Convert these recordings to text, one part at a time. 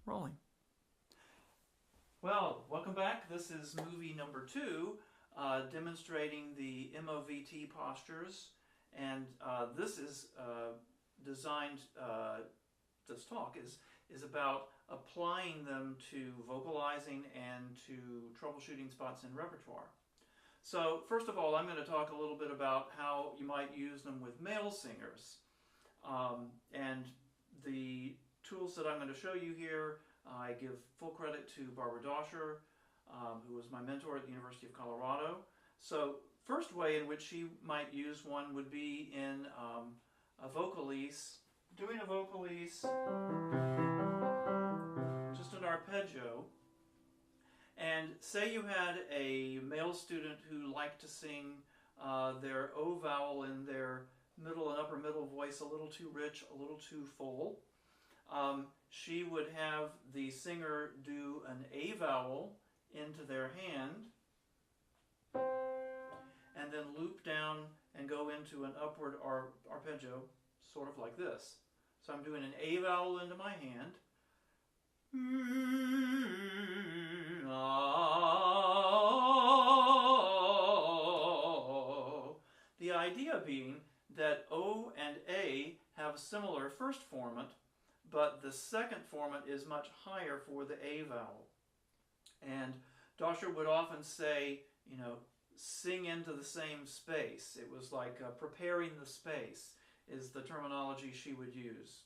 Rolling. Well, welcome back. This is movie number 2, demonstrating the MOVT postures, and this is designed. This talk is about applying them to vocalizing and to troubleshooting spots in repertoire. So, first of all, I'm going to talk a little bit about how you might use them with male singers, and the tools that I'm going to show you here, I give full credit to Barbara Doscher, who was my mentor at the University of Colorado. So first way in which she might use one would be in a vocalise, doing a vocalise, just an arpeggio. And say you had a male student who liked to sing their O vowel in their middle and upper middle voice a little too rich, a little too full. She would have the singer do an A vowel into their hand and then loop down and go into an upward arpeggio, sort of like this. So I'm doing an A vowel into my hand. The idea being that O and A have a similar first formant, but the second formant is much higher for the A vowel. And Doscher would often say, you know, sing into the same space. It was like preparing the space is the terminology she would use.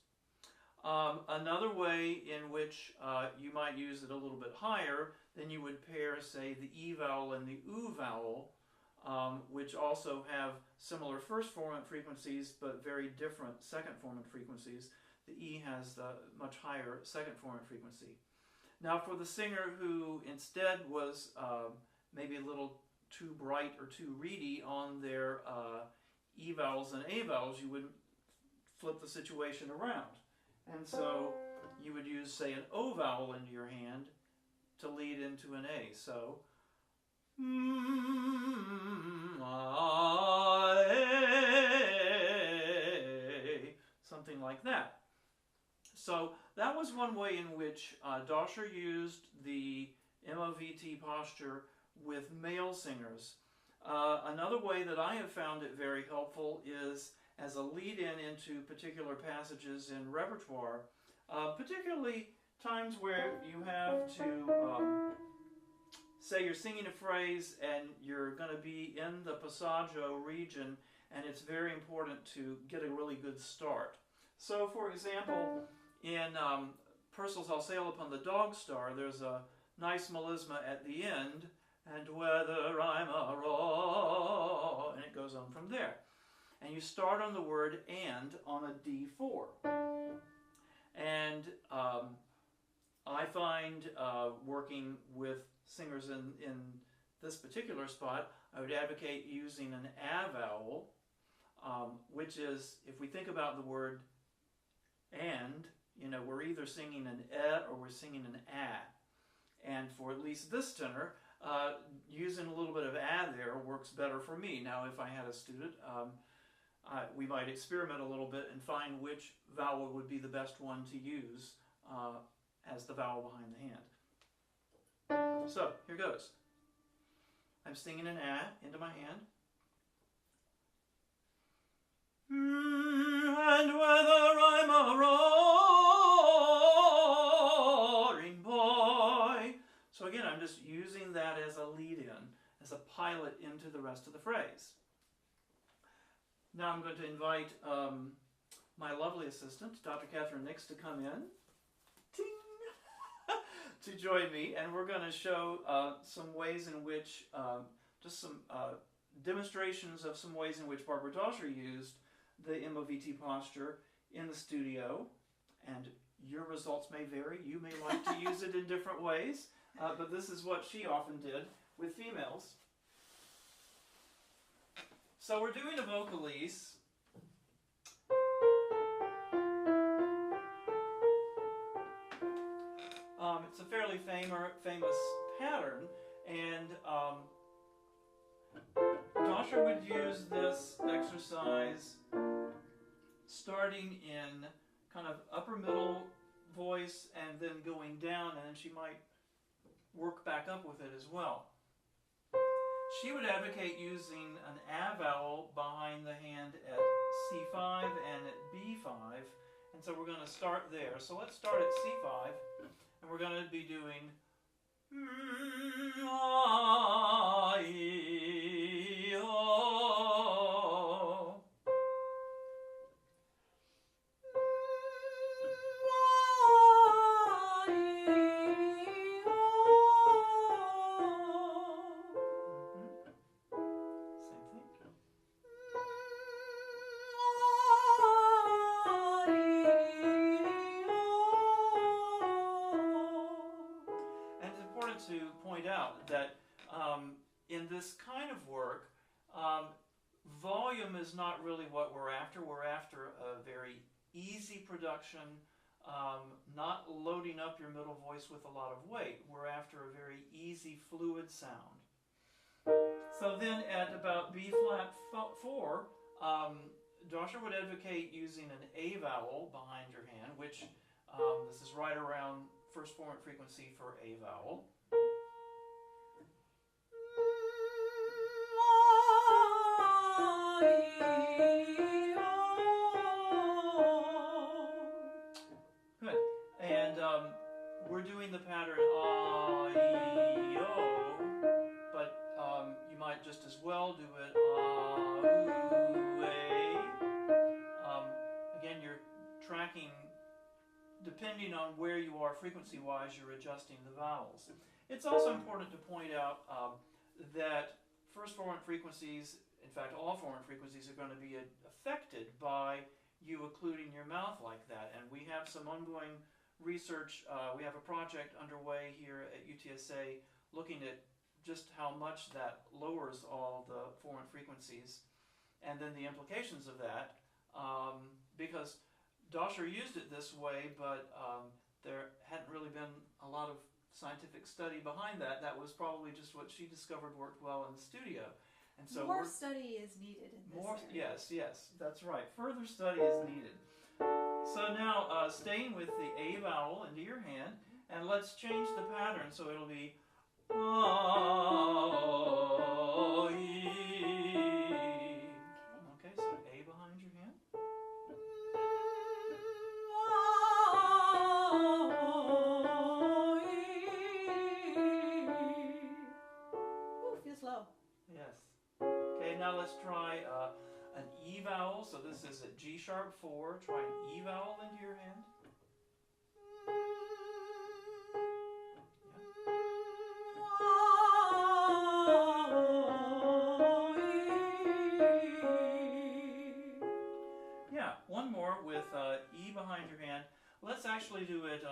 Another way in which you might use it a little bit higher, then you would pair, say, the E vowel and the U vowel, which also have similar first formant frequencies, but very different second formant frequencies. The E has the much higher second formant frequency. Now for the singer who instead was maybe a little too bright or too reedy on their E vowels and A vowels, you would flip the situation around. And so you would use, say, an O vowel into your hand to lead into an A. So, something like that. So that was one way in which Doscher used the MOVT posture with male singers. Another way that I have found it very helpful is as a lead-in into particular passages in repertoire, particularly times where you have to, say you're singing a phrase and you're going to be in the passaggio region, and it's very important to get a really good start. So, for example, in Purcell's I'll Sail Upon the Dog Star, there's a nice melisma at the end, and whether I'm a raw, and it goes on from there. And you start on the word and on a D4. And I find working with singers in this particular spot, I would advocate using an A vowel, which is, if we think about the word and, you know, we're either singing an or we're singing an A. And for at least this tenor, using a little bit of A there works better for me. Now, if I had a student, we might experiment a little bit and find which vowel would be the best one to use as the vowel behind the hand. So, here goes. I'm singing an A into my hand. And whether I'm a roaring boy. So again, I'm just using that as a lead-in, as a pilot into the rest of the phrase. Now I'm going to invite my lovely assistant, Dr. Catherine Nix, to come in to join me, and we're going to show some ways in which, just some demonstrations of some ways in which Barbara Doscher used the MOVT posture in the studio, and your results may vary. You may like to use it in different ways, but this is what she often did with females. So we're doing a vocalise. It's a fairly famous pattern, and Doscher would use this exercise starting in kind of upper middle voice and then going down, and then she might work back up with it as well. She would advocate using an A vowel behind the hand at C5 and at B5, and so we're going to start there. So let's start at C5, and we're going to be doing to point out that in this kind of work, volume is not really what we're after. We're after a very easy production, not loading up your middle voice with a lot of weight. We're after a very easy, fluid sound. So then at about B flat 4, Dosher would advocate using an A vowel behind your hand, which this is right around first formant frequency for A vowel. Good. And we're doing the pattern ah-ee-oh, but you might just as well do it ah-oo-ay. Again, you're tracking, depending on where you are frequency-wise, you're adjusting the vowels. It's also important to point out that first formant frequencies, in fact all formant frequencies, are going to be affected by you occluding your mouth like that. And we have some ongoing research. We have a project underway here at UTSA looking at just how much that lowers all the formant frequencies and then the implications of that, because Dosher used it this way, but there hadn't really been a lot of scientific study behind that. That was probably just what she discovered worked well in the studio. And so more study is needed in this area. Yes, that's right. Further study is needed. So now, staying with the A vowel into your hand, and let's change the pattern so it'll be ah-ee. Okay, so A behind your hand. Ooh, feels low. Yes. Okay, now let's try an E vowel. So this is at G sharp 4. Try an E vowel into your hand. Yeah, one more with E behind your hand. Let's actually do it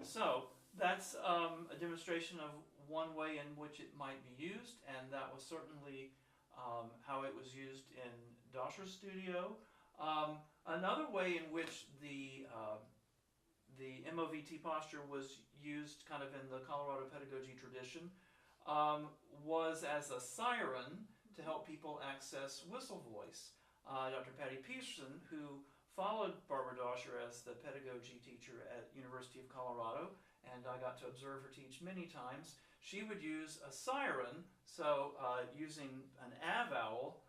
So that's a demonstration of one way in which it might be used, and that was certainly how it was used in Dosher's studio. Another way in which the MOVT posture was used kind of in the Colorado pedagogy tradition was as a siren to help people access whistle voice. Dr. Patty Peterson, who followed Barbara Dosher as the pedagogy teacher at University of Colorado, and I got to observe her teach many times, she would use a siren, so using an A vowel,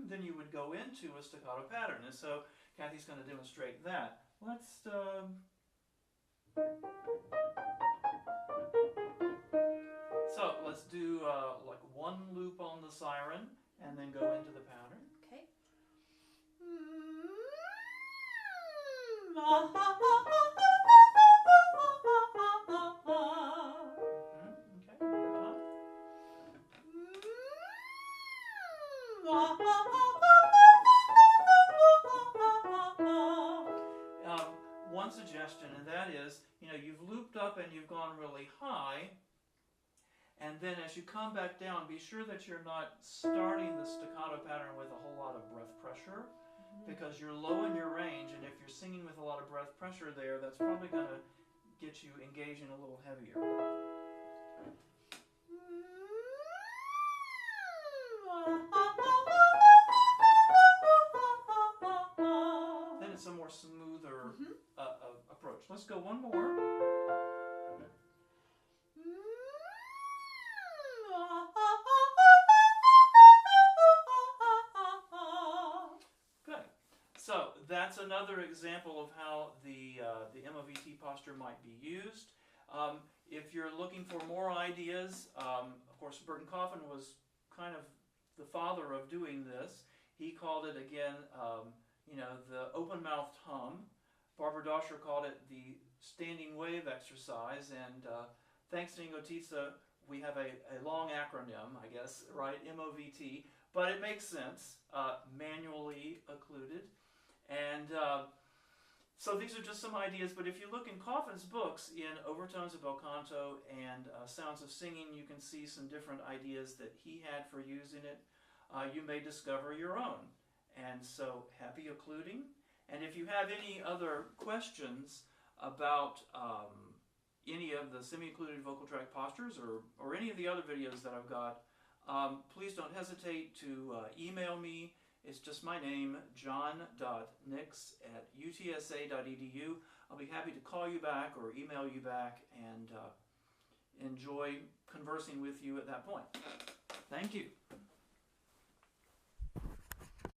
then you would go into a staccato pattern. And so Kathy's going to demonstrate that. Let's so let's do like one loop on the siren and then go into the pattern. Okay. One suggestion, and that is, you've looped up and you've gone really high, and then as you come back down, be sure that you're not starting the staccato pattern with a whole lot of breath pressure. because you're low in your range, and if you're singing with a lot of breath pressure there, that's probably going to get you engaging a little heavier. Then it's a more smoother approach. Let's go one more. Good. So that's another example of how the MOVT posture might be used. If you're looking for more ideas, of course, Burton Coffin was kind of the father of doing this. He called it, again, the open-mouthed hum. Barbara Doscher called it the standing wave exercise, and thanks to Ingotitsa, we have a long acronym, I guess, right, MOVT, but it makes sense, manually occluded. And so these are just some ideas, but if you look in Coffin's books, in Overtones of Bel Canto and Sounds of Singing, you can see some different ideas that he had for using it. You may discover your own. And so, happy occluding. And if you have any other questions about any of the semi-occluded vocal tract postures or any of the other videos that I've got, please don't hesitate to email me. It's just my name, john.nix@utsa.edu. I'll be happy to call you back or email you back and enjoy conversing with you at that point. Thank you.